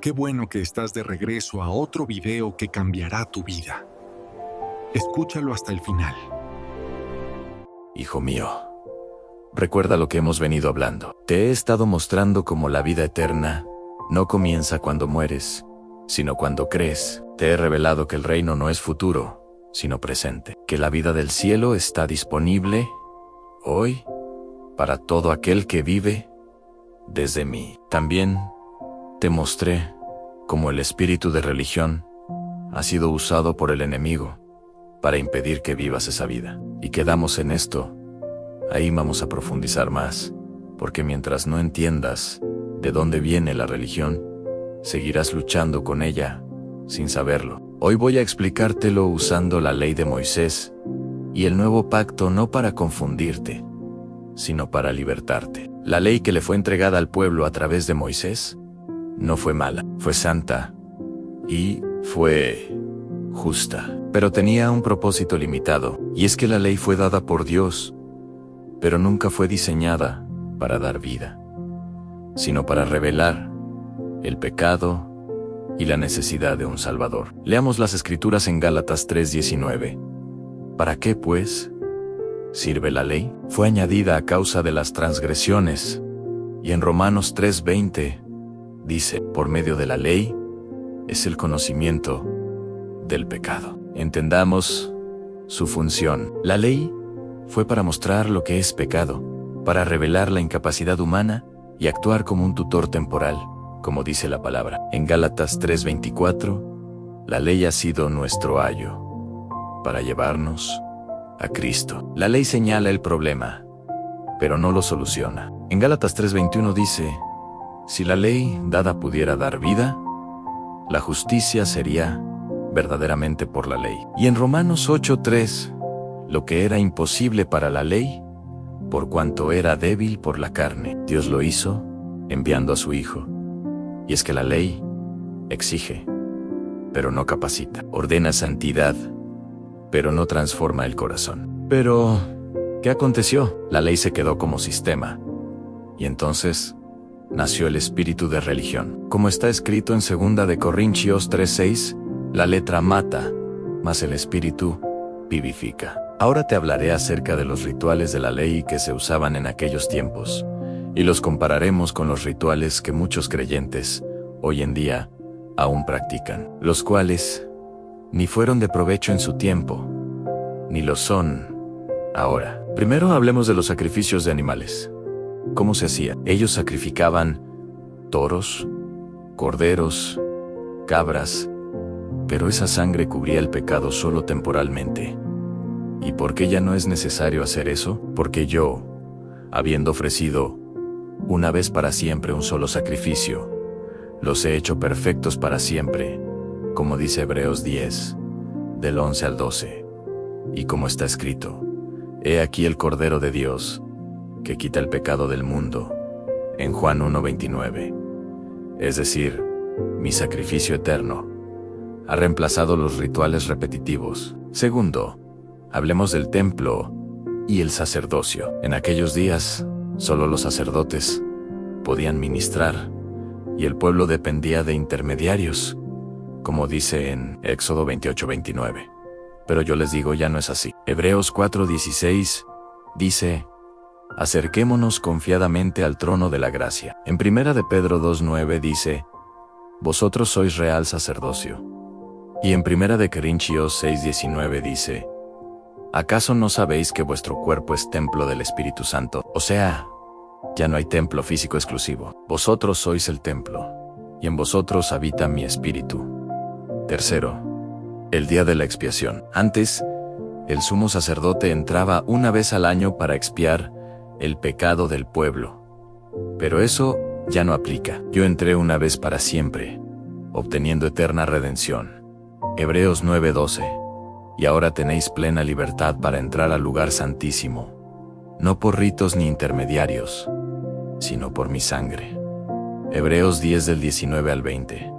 qué bueno que estás de regreso a otro video que cambiará tu vida. Escúchalo hasta el final. Hijo mío, recuerda lo que hemos venido hablando. Te he estado mostrando cómo la vida eterna no comienza cuando mueres, sino cuando crees. Te he revelado que el reino no es futuro, sino presente. Que la vida del cielo está disponible hoy para todo aquel que vive desde mí. También te mostré cómo el espíritu de religión ha sido usado por el enemigo para impedir que vivas esa vida. Y quedamos en esto. Ahí vamos a profundizar más, porque mientras no entiendas de dónde viene la religión, seguirás luchando con ella sin saberlo. Hoy voy a explicártelo usando la ley de Moisés y el nuevo pacto, no para confundirte, sino para libertarte. La ley que le fue entregada al pueblo a través de Moisés no fue mala, fue santa y fue justa, pero tenía un propósito limitado, y es que la ley fue dada por Dios, pero nunca fue diseñada para dar vida, sino para revelar el pecado y la necesidad de un Salvador. Leamos las Escrituras en Gálatas 3:19. ¿Para qué, pues, sirve la ley? Fue añadida a causa de las transgresiones. Y en Romanos 3:20 dice, por medio de la ley es el conocimiento del pecado. Entendamos su función. La ley fue para mostrar lo que es pecado, para revelar la incapacidad humana y actuar como un tutor temporal, como dice la palabra. En Gálatas 3:24, la ley ha sido nuestro ayo para llevarnos a Cristo. La ley señala el problema, pero no lo soluciona. En Gálatas 3:21 dice, si la ley dada pudiera dar vida, la justicia sería verdaderamente por la ley. Y en Romanos 8:3, lo que era imposible para la ley, por cuanto era débil por la carne, Dios lo hizo enviando a su Hijo. Y es que la ley exige, pero no capacita. Ordena santidad, pero no transforma el corazón. Pero, ¿qué aconteció? La ley se quedó como sistema. Y entonces nació el espíritu de religión. Como está escrito en 2 de Corintios 3:6, la letra mata, mas el espíritu vivifica. Ahora te hablaré acerca de los rituales de la ley que se usaban en aquellos tiempos, y los compararemos con los rituales que muchos creyentes hoy en día aún practican, los cuales ni fueron de provecho en su tiempo, ni lo son ahora. Primero hablemos de los sacrificios de animales. ¿Cómo se hacía? Ellos sacrificaban toros, corderos, cabras, pero esa sangre cubría el pecado solo temporalmente. ¿Y por qué ya no es necesario hacer eso? Porque yo, habiendo ofrecido una vez para siempre un solo sacrificio, los he hecho perfectos para siempre, como dice Hebreos 10, del 11 al 12. Y como está escrito, he aquí el Cordero de Dios, que quita el pecado del mundo, en Juan 1:29. Es decir, mi sacrificio eterno ha reemplazado los rituales repetitivos. Segundo, hablemos del templo y el sacerdocio. En aquellos días, solo los sacerdotes podían ministrar, y el pueblo dependía de intermediarios, como dice en Éxodo 28:29. Pero yo les digo, ya no es así. Hebreos 4:16 dice, acerquémonos confiadamente al trono de la gracia. En 1 de Pedro 2:9 dice, vosotros sois real sacerdocio. Y en 1 de Corintios 6:19 dice, ¿acaso no sabéis que vuestro cuerpo es templo del Espíritu Santo? O sea, ya no hay templo físico exclusivo. Vosotros sois el templo, y en vosotros habita mi espíritu. Tercero, el día de la expiación. Antes, el sumo sacerdote entraba una vez al año para expiar el pecado del pueblo. Pero eso ya no aplica. Yo entré una vez para siempre, obteniendo eterna redención. Hebreos 9:12. Y ahora tenéis plena libertad para entrar al lugar santísimo, no por ritos ni intermediarios, sino por mi sangre. Hebreos 10 del 19 al 20.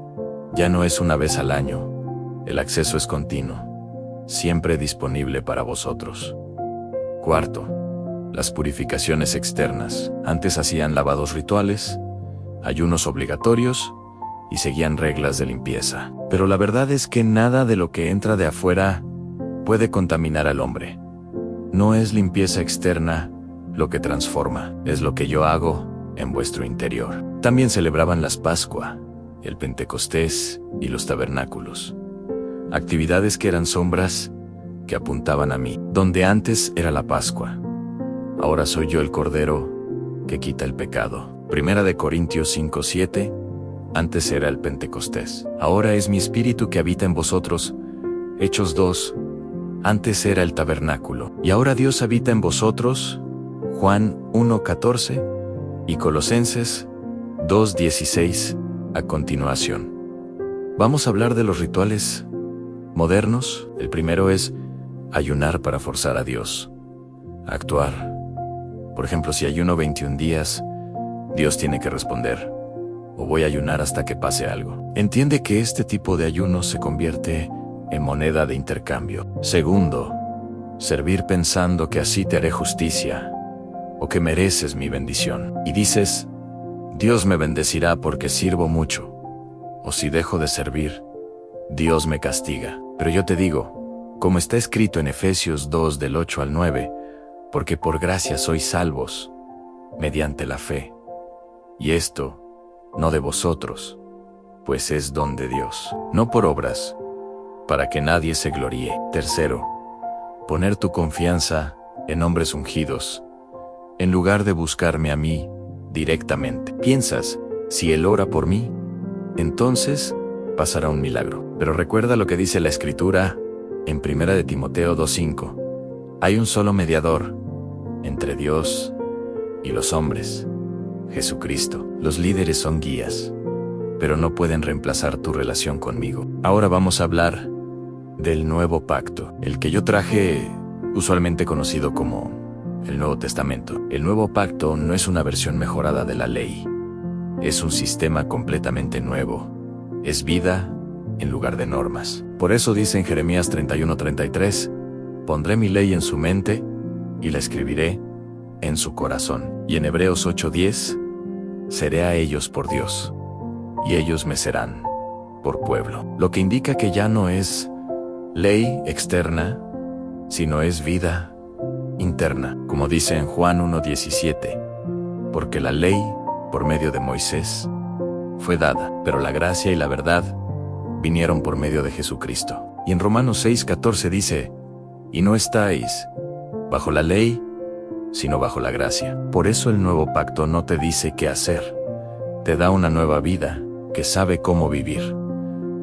Ya no es una vez al año, el acceso es continuo, siempre disponible para vosotros. Cuarto, las purificaciones externas. Antes hacían lavados rituales, ayunos obligatorios y seguían reglas de limpieza. Pero la verdad es que nada de lo que entra de afuera puede contaminar al hombre. No es limpieza externa lo que transforma, es lo que yo hago en vuestro interior. También celebraban las Pascua, el Pentecostés y los tabernáculos. Actividades que eran sombras que apuntaban a mí. Donde antes era la Pascua, ahora soy yo el Cordero que quita el pecado. Primera de Corintios 5:7. Antes era el Pentecostés, ahora es mi espíritu que habita en vosotros. Hechos 2. Antes era el tabernáculo, y ahora Dios habita en vosotros. Juan 1:14 y Colosenses 2:16 a continuación. Vamos a hablar de los rituales modernos. El primero es ayunar para forzar a Dios a actuar. Por ejemplo, si ayuno 21 días, Dios tiene que responder, o voy a ayunar hasta que pase algo. Entiende que este tipo de ayuno se convierte en moneda de intercambio. Segundo, servir pensando que así te haré justicia, o que mereces mi bendición. Y dices, Dios me bendecirá porque sirvo mucho, o si dejo de servir, Dios me castiga. Pero yo te digo, como está escrito en Efesios 2 del 8 al 9, porque por gracia sois salvos, mediante la fe. Y esto, no de vosotros, pues es don de Dios, no por obras, para que nadie se gloríe. Tercero, poner tu confianza en hombres ungidos, en lugar de buscarme a mí directamente. Piensas, si Él ora por mí, entonces pasará un milagro. Pero recuerda lo que dice la Escritura en 1 de Timoteo 2:5. Hay un solo mediador entre Dios y los hombres, Jesucristo. Los líderes son guías, pero no pueden reemplazar tu relación conmigo. Ahora vamos a hablar del Nuevo Pacto, el que yo traje, usualmente conocido como el Nuevo Testamento. El Nuevo Pacto no es una versión mejorada de la ley, es un sistema completamente nuevo. Es vida en lugar de normas. Por eso dice en Jeremías 31:33, pondré mi ley en su mente y la escribiré en su corazón. Y en Hebreos 8:10, seré a ellos por Dios, y ellos me serán por pueblo. Lo que indica que ya no es ley externa, sino es vida interna, como dice en Juan 1:17, porque la ley, por medio de Moisés, fue dada, pero la gracia y la verdad vinieron por medio de Jesucristo. Y en Romanos 6:14 dice, y no estáis bajo la ley, sino bajo la gracia. Por eso el nuevo pacto no te dice qué hacer, te da una nueva vida que sabe cómo vivir.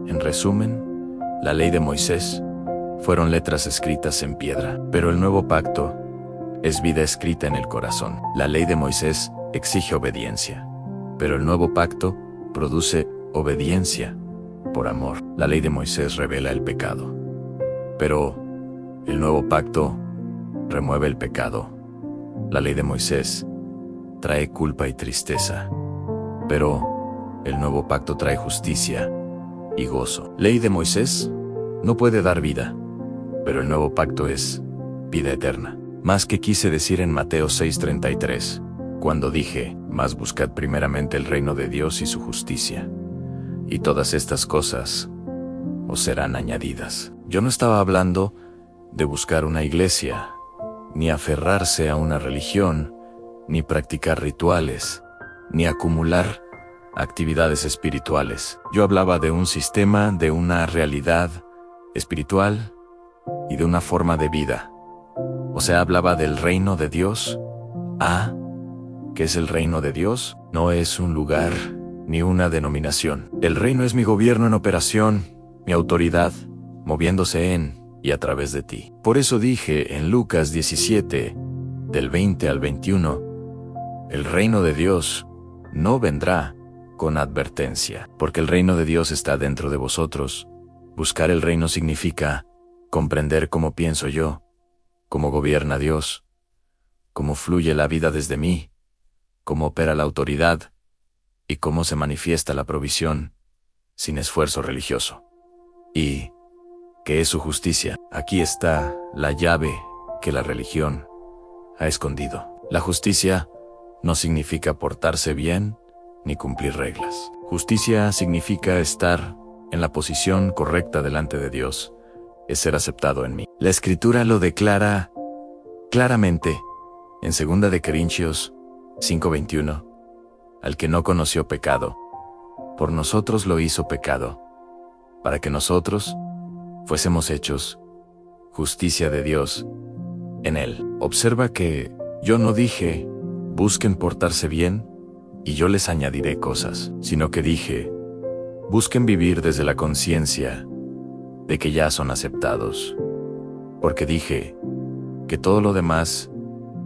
En resumen, la ley de Moisés fueron letras escritas en piedra, pero el nuevo pacto es vida escrita en el corazón. La ley de Moisés exige obediencia, pero el nuevo pacto produce obediencia por amor. La ley de Moisés revela el pecado, pero el nuevo pacto remueve el pecado. La ley de Moisés trae culpa y tristeza, pero el nuevo pacto trae justicia y gozo. Ley de Moisés no puede dar vida, pero el nuevo pacto es vida eterna. Más que quise decir en Mateo 6:33, cuando dije, mas buscad primeramente el reino de Dios y su justicia, y todas estas cosas os serán añadidas. Yo no estaba hablando de buscar una iglesia, ni aferrarse a una religión, ni practicar rituales, ni acumular actividades espirituales. Yo hablaba de un sistema, de una realidad espiritual y de una forma de vida. O sea, hablaba del reino de Dios. ¿Qué es el reino de Dios? No es un lugar ni una denominación. El reino es mi gobierno en operación, mi autoridad, moviéndose en y a través de ti. Por eso dije en Lucas 17, del 20 al 21, el reino de Dios no vendrá con advertencia, porque el reino de Dios está dentro de vosotros. Buscar el reino significa comprender cómo pienso yo, cómo gobierna Dios, cómo fluye la vida desde mí, cómo opera la autoridad y cómo se manifiesta la provisión sin esfuerzo religioso. Y ¿qué es su justicia? Aquí está la llave que la religión ha escondido. La justicia no significa portarse bien ni cumplir reglas. Justicia significa estar en la posición correcta delante de Dios, es ser aceptado en mí. La Escritura lo declara claramente en 2 de Corintios 5:21, al que no conoció pecado, por nosotros lo hizo pecado, para que nosotros fuésemos hechos justicia de Dios en él. Observa que yo no dije, busquen portarse bien y yo les añadiré cosas, sino que dije, busquen vivir desde la conciencia de que ya son aceptados. Porque dije que todo lo demás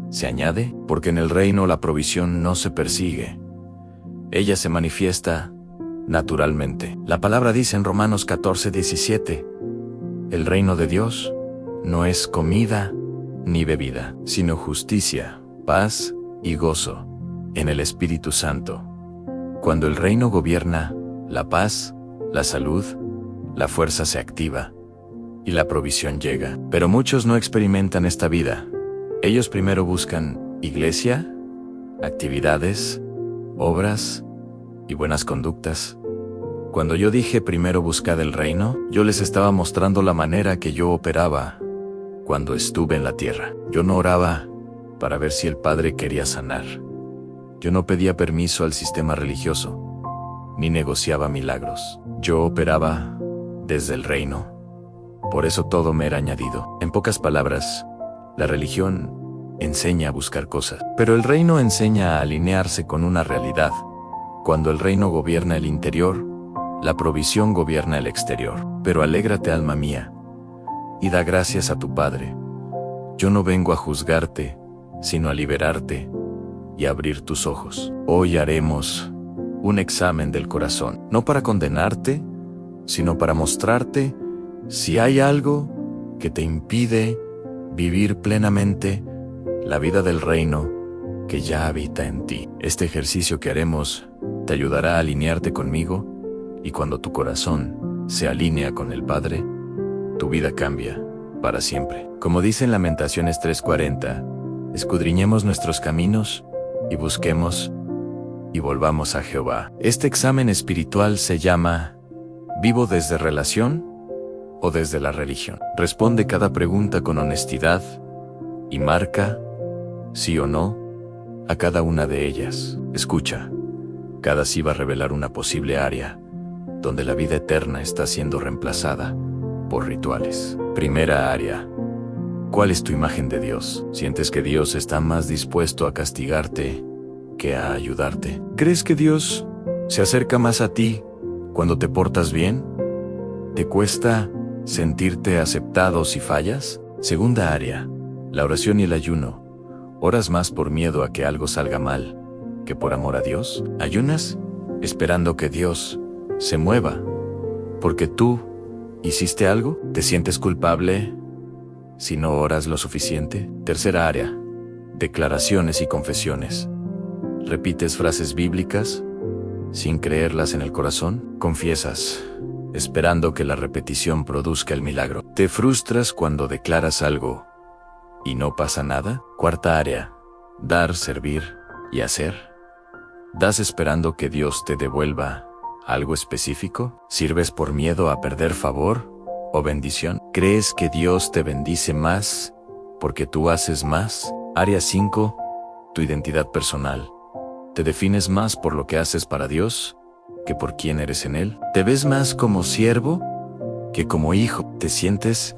se añade, porque en el reino la provisión no se persigue. Ella se manifiesta naturalmente. La palabra dice en Romanos 14:17, el reino de Dios no es comida ni bebida, sino justicia, paz y gozo en el Espíritu Santo. Cuando el reino gobierna, la paz, la salud, la fuerza se activa y la provisión llega. Pero muchos no experimentan esta vida. Ellos primero buscan iglesia, actividades, obras y buenas conductas. Cuando yo dije primero buscad el reino, yo les estaba mostrando la manera que yo operaba cuando estuve en la tierra. Yo no oraba para ver si el Padre quería sanar. Yo no pedía permiso al sistema religioso, ni negociaba milagros. Yo operaba desde el reino. Por eso todo me era añadido. En pocas palabras, la religión enseña a buscar cosas, pero el reino enseña a alinearse con una realidad. Cuando el reino gobierna el interior, la provisión gobierna el exterior. Pero alégrate, alma mía, y da gracias a tu Padre. Yo no vengo a juzgarte, sino a liberarte y abrir tus ojos. Hoy haremos un examen del corazón, no para condenarte, sino para mostrarte si hay algo que te impide vivir plenamente la vida del reino que ya habita en ti. Este ejercicio que haremos te ayudará a alinearte conmigo, y cuando tu corazón se alinea con el Padre, tu vida cambia para siempre. Como dice en Lamentaciones 3:40, escudriñemos nuestros caminos y busquemos y volvamos a Jehová. Este examen espiritual se llama ¿vivo desde relación o desde la religión? Responde cada pregunta con honestidad y marca sí o no a cada una de ellas. Escucha, cada sí va a revelar una posible área donde la vida eterna está siendo reemplazada por rituales. Primera área. ¿Cuál es tu imagen de Dios? ¿Sientes que Dios está más dispuesto a castigarte que a ayudarte? ¿Crees que Dios se acerca más a ti cuando te portas bien? ¿Te cuesta sentirte aceptado si fallas? Segunda área. La oración y el ayuno. ¿Oras más por miedo a que algo salga mal que por amor a Dios? ¿Ayunas esperando que Dios se mueva porque tú hiciste algo? ¿Te sientes culpable si no oras lo suficiente? Tercera área. Declaraciones y confesiones. ¿Repites frases bíblicas sin creerlas en el corazón? ¿Confiesas esperando que la repetición produzca el milagro? ¿Te frustras cuando declaras algo y no pasa nada? Cuarta área. Dar, servir y hacer. ¿Das esperando que Dios te devuelva algo específico? ¿Sirves por miedo a perder favor o bendición? ¿Crees que Dios te bendice más porque tú haces más? Área 5. Tu identidad personal. ¿Te defines más por lo que haces para Dios que por quién eres en Él? ¿Te ves más como siervo que como hijo? ¿Te sientes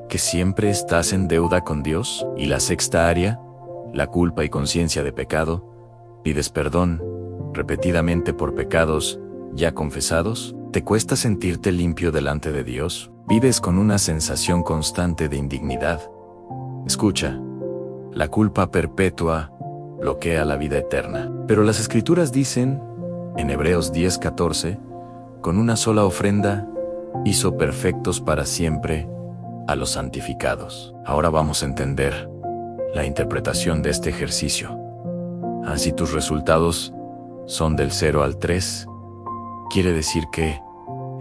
que siempre estás en deuda con Dios? Y la sexta área, la culpa y conciencia de pecado. ¿Pides perdón repetidamente por pecados ya confesados? ¿Te cuesta sentirte limpio delante de Dios? ¿Vives con una sensación constante de indignidad? Escucha, la culpa perpetua bloquea la vida eterna. Pero las Escrituras dicen, en Hebreos 10:14, con una sola ofrenda hizo perfectos para siempre a los santificados. Ahora vamos a entender la interpretación de este ejercicio. Así tus resultados son del 0 al 3. Quiere decir que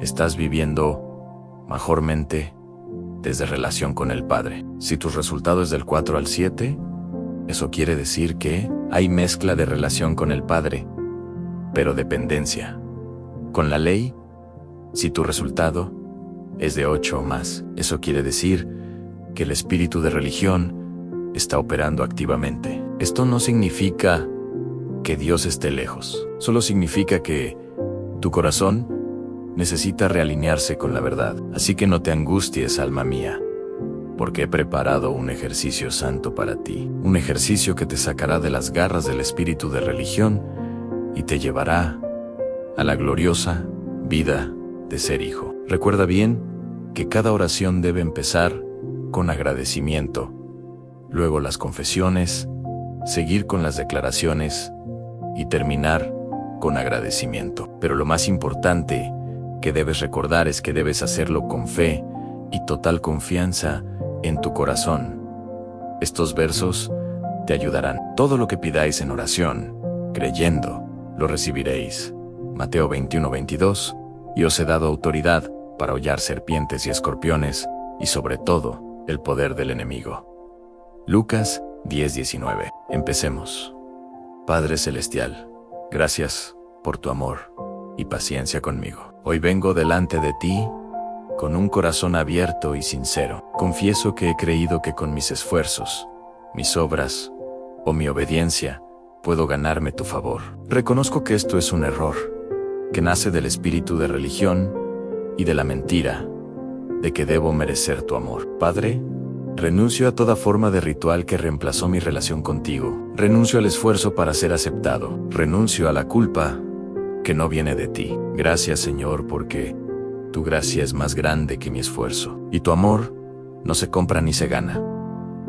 estás viviendo mejormente desde relación con el Padre. Si tus resultados es del 4 al 7, eso quiere decir que hay mezcla de relación con el Padre, pero dependencia. Con la ley, si tu resultado es de 8 o más, eso quiere decir que el espíritu de religión está operando activamente. Esto no significa que Dios esté lejos, solo significa que tu corazón necesita realinearse con la verdad. Así que no te angusties, alma mía, porque he preparado un ejercicio santo para ti, un ejercicio que te sacará de las garras del espíritu de religión y te llevará a la gloriosa vida de ser hijo. Recuerda bien que cada oración debe empezar con agradecimiento, luego las confesiones, seguir con las declaraciones y terminar con agradecimiento. Pero lo más importante que debes recordar es que debes hacerlo con fe y total confianza en tu corazón. Estos versos te ayudarán. Todo lo que pidáis en oración, creyendo, lo recibiréis. Mateo 21:22. Y os he dado autoridad para hollar serpientes y escorpiones, y sobre todo, el poder del enemigo. Lucas 10:19. Empecemos. Padre Celestial, gracias por tu amor y paciencia conmigo. Hoy vengo delante de ti con un corazón abierto y sincero. Confieso que he creído que con mis esfuerzos, mis obras o mi obediencia puedo ganarme tu favor. Reconozco que esto es un error, que nace del espíritu de religión y de la mentira de que debo merecer tu amor. Padre, renuncio a toda forma de ritual que reemplazó mi relación contigo. Renuncio al esfuerzo para ser aceptado. Renuncio a la culpa que no viene de ti. Gracias, Señor, porque tu gracia es más grande que mi esfuerzo. Y tu amor no se compra ni se gana,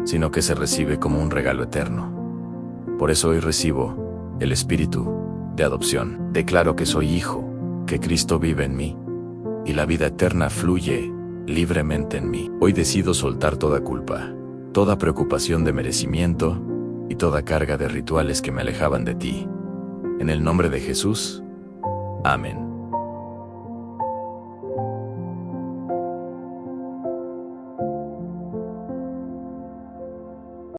sino que se recibe como un regalo eterno. Por eso hoy recibo el espíritu de adopción. Declaro que soy hijo, que Cristo vive en mí, y la vida eterna fluye libremente en mí. Hoy decido soltar toda culpa, toda preocupación de merecimiento y toda carga de rituales que me alejaban de ti. En el nombre de Jesús. Amén.